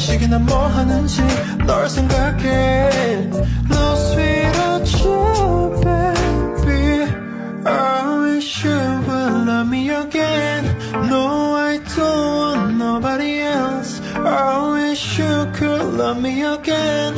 시기나 뭐 하는지 널 생각해. Lost without you, baby. I wish you would love me again. No, I don't want nobody else. I wish you could love me again.